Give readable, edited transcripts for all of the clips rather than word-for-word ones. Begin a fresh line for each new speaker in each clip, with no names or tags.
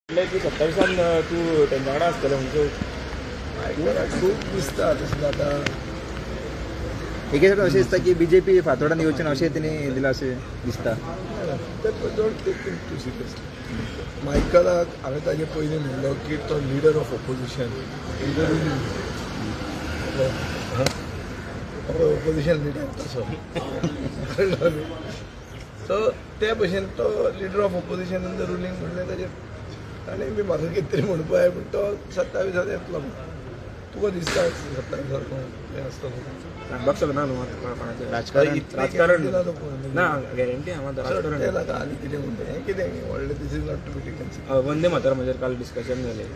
की 27 तू त्यांच्या वांगडा आसतलें म्हणजे
खूप दिसता तशें जाता.
एके सायडीन अशें दिसता की बीजेपी फातोर्डान येवचें ना अशें तेणी दिलां अशें दिसता.
Don't take him too seriously. मायकलाक हांवें ताजे पयलीं म्हणलो की तो leader of opposition opposition leader तसो कळ्ळो न्ही. सो ते भशेन तो leader of opposition in the ruling म्हणलें ताजेर ताणें बी म्हाका कितें तरी म्हणपाक पूण तो 27 येतलो तुका दिसता 27 हें आसतलो
सांगपाक शकना न्हू आतां कोणाचें
राजकारण
ना गॅरंटी हांव राजकारण
तें नाका आनी कितें म्हणटा हें कितें व्हडलें this is not to be taken.
Vande Mataram म्हणजे काल डिस्कशन जालें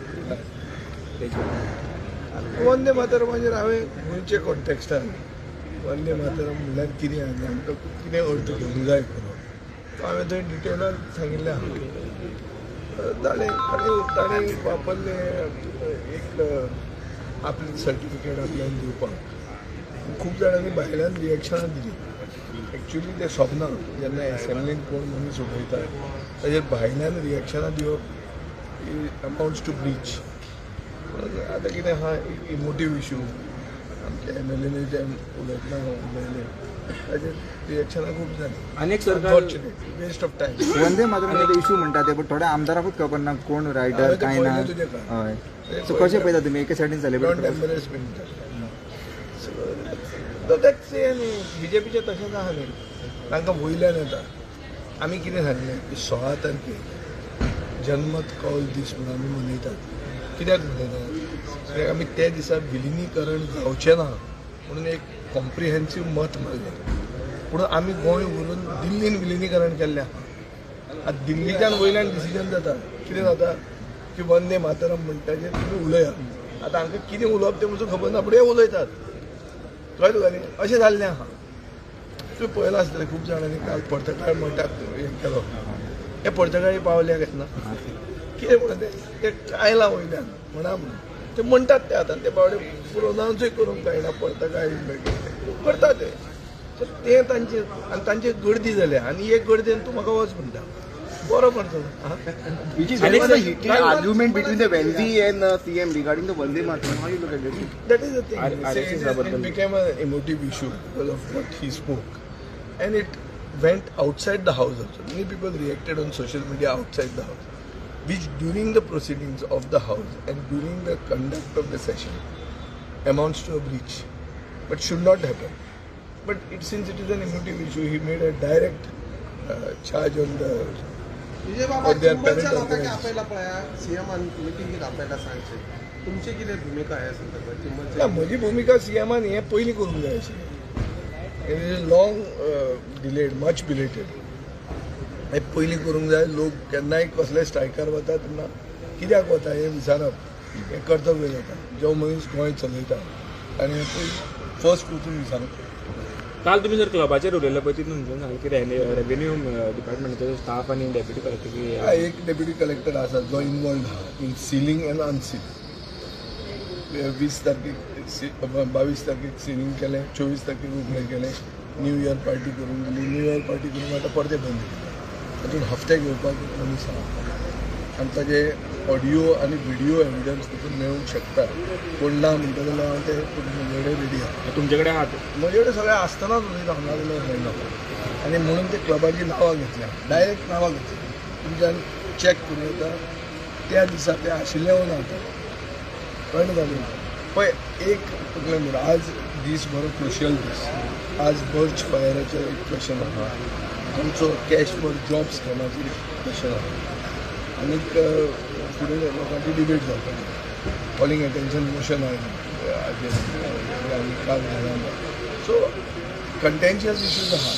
वंदे मातरम म्हणजे हांवें गोंयचे कॉन्टेक्स्टान वंदे मातरम म्हणल्यार कितें आनी आमकां कितें अर्थ घेवंक जाय करून तो हांवें थंय डिटेलान सांगिल्लें आहा. ताणें वापरलें एक आपली सर्टिफिकेट आपल्यान दिवपाक खूब जाणांनी भायल्यान रिएक्शनां दिलीं. एक्चुली तें सोबना जेन्ना एसेंब्लीन कोण मनीस उलयता ताजेर भायल्यान रिएक्शनां दिवप अमाउंट्स टू ब्रीच. आतां कितें आहा इमोटीव इशू आमच्या MLA जे उलयतना उलयले ताजेर रिएक्शनां खूब जालीं.
आनी एक सरकार
waste of time.
Vande Mataram issue म्हणटा ते बट थोड्या आमदाराकूच खबर ना कोण रायटर काय ना. हय सो कशें पळयता तुमी एके सायडीन सेलिब्रेट
डोंट एम्बरेस बीन तो तेच न्ही BJPचें तशेंच आहा न्ही तांकां वयल्यान येता. आमी कितें सांगलें की 16 तारखेक जनमत कौल दीस म्हणून आमी मनयतात. कित्याक मनयतात कित्याक आमी त्या दिसा विलिनीकरण जावचें ना म्हणून एक कॉम्प्रिहेन्सीव मत मारलें. पूण आमी गोंय व्हरून दिल्लीन विलिनीकरण केल्लें आहा. आतां दिल्लीच्यान वयल्यान डिसिजन जाता कितें जाता की वंदे मातरम म्हणटाचेर तुमी उलयात. आतां हांकां कितें उलोवप तें म्हजो खबर ना पूण हे उलयतात कळ्ळें तुका न्ही अशें जाल्लें आहा. तुवें पळयलां आसतलें खूब जाणांनी काल पर्तकाळ मठाक हें केलो. हे पर्तकाळी पावल्या केन्ना कितें म्हणून ते आयलां वयल्यान म्हणा म्हणून ते म्हणटात ते आतां ते बावडे प्रोनावन्सूय करूंक कळना पर्तकाळी करता ते. सो तें तांचें आनी तांचे गर्दी जाल्या आनी एक गर्देन तूं म्हाका वच म्हणटा बरो करता.
Which is very much a heated argument between the Wendy and CM regarding the Vande Mataram. How you look at it?
That is the thing. It became an emotive issue because of what he spoke. And it went outside the house also. Many people reacted on social media outside the house, which during the proceedings of the house and during the conduct of the session amounts to a breach, but should not happen. But since it is an emotive issue, he made a direct charge on the
आपल्याला पळया CM मिटिंगेक आपल्याला सांगचे तुमची कितें भूमिका आहे संदर्भात?
म्हजी भूमिका सीएमान हें पयलीं करूंक जाय आशिल्लें. It is long delayed much belated. हें पयलीं करूंक जाय. लोक केन्नाय कसलेय स्ट्रायकार वता तेन्ना कित्याक वता हें विचारप हें कर्तव्य जाता. जो मनीस गोंय चलयता आनी हें पयलीं फर्स्ट वचून विचारप.
काल तुम्ही जर क्लबाचेर उलयल्ले पळय तितून सांगलें की रेव्हेन्यू डिपार्टमेंटाचो स्टाफ आनी डेप्युटी कलेक्टर
एक डेप्युटी कलेक्टर आसा जो इनवॉल्ड आहा इन सिलींग एंड अनसील. 20 तारखेक 22 तारखेक सिलींग केलें 24 तारखेक उगडें केलें. न्यू इयर पार्टी करून दिली. न्यू इयर पार्टी करून आतां परते बंद केले. तातूंत हफ्ते घेवपाक मनीस आहा आनी ताजे ऑडियो आनी व्हिडियो एविडन्स तातूंत मेळूंक शकता. कोण ना म्हणटा जाल्यार हांव ते म्हजे कडेन रेडी आहा.
तुमचे कडेन आहात
म्हजे कडेन सगळें आसतनाच उलयता हांगा जाल्यार मेळना. आनी म्हणून ते क्लबाची नांवां घेतल्या डायरेक्ट नांवां घेतल्या. तुमच्यान चॅक करूं येता त्या दिसा ते आशिल्ले वा ना कळ्ळें जालें पळय. एक तकलें म्हणून आज दीस बरो क्रुशियल दीस. आज बर्च फायराचेर एक क्वेश्चन आहा. आमचो कॅश फॉर जॉब स्कॅमाचेर क्वेश्चन आहा. आनीक फुडें लोकांची डिबेट जावपाची. कॉलिंग एटेन्शन मोशन आयलें आनी काल झाला. सो कंटेन्शियस इश्यूज आहा.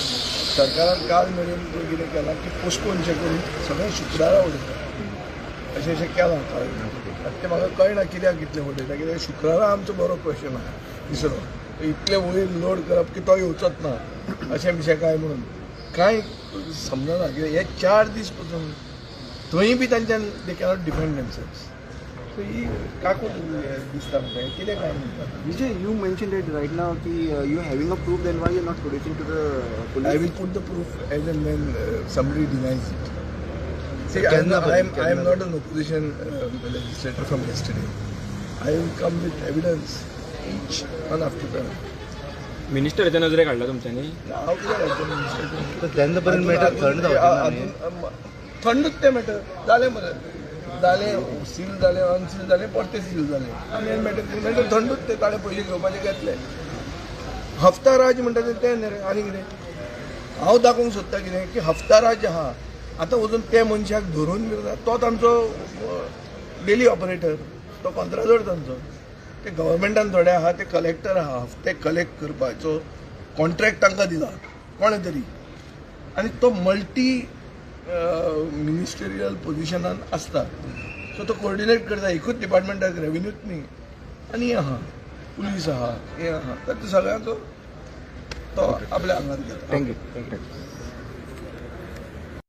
सरकारान काल मेरेन कितें केलां की पोस्टपोनचें करून सगळें शुक्रारा उडयता अशें केलां काल. तें म्हाका कळना कित्याक इतलें उडयता कित्याक शुक्रारा आमचो बरो क्वेश्चन आहा तिसरो. इतलें वयर लोड करप की तो येवचोच ना अशें बिशें काय म्हणून कांय समजना. कित्याक हे 4 दीस पसून थंय बी तांच्यान they cannot defend themselves. So ही काकूट दिसता म्हाका कितें काय म्हणटा.
Vijay, you mentioned it right now कि you having a proof, then why you're not producing to the police?
I will put the proof as and when somebody denies it. See, I am not an opposition legislator from yesterday. I will come with evidence each one after the other.
मिनिस्टरच्या नजरे काढला तुमच्यानी
हांव कितें घालता minister
तेन्ना matter थंड जावचें ना
थंडूच ते मॅटर जालें मरे जालें सील जालें अनसील जालें परतें सील जालें आनी मॅटर थंडूच ते ताणें पयलीं घेवपाचें घेतलें हफ्ता राज म्हणटा तें न्ही रे आनी कितें हांव दाखोवंक सोदता कितें की हफ्ता राज आहा आतां वचून ते मनशाक धरून तोच आमचो डेली ऑपरेटर तो कंत्राटदार तांचो ते गव्हर्मेंटान थोडे आहा ते कलेक्टर आहा हफ्ते कलेक्ट करपाचो कॉन्ट्रॅक्ट तांकां दिला कोणे तरी आनी तो मल्टी मिनिस्टेरियल पोजिशनान आसता सो तो कोऑर्डिनेट करता एकूच डिपार्टमेंटाक रेव्हेन्यूच न्ही आनी आहा पुलीस आहा हें आहा तर ते सगळ्यांचो तो आपल्या आंगार घेता
थँक्यू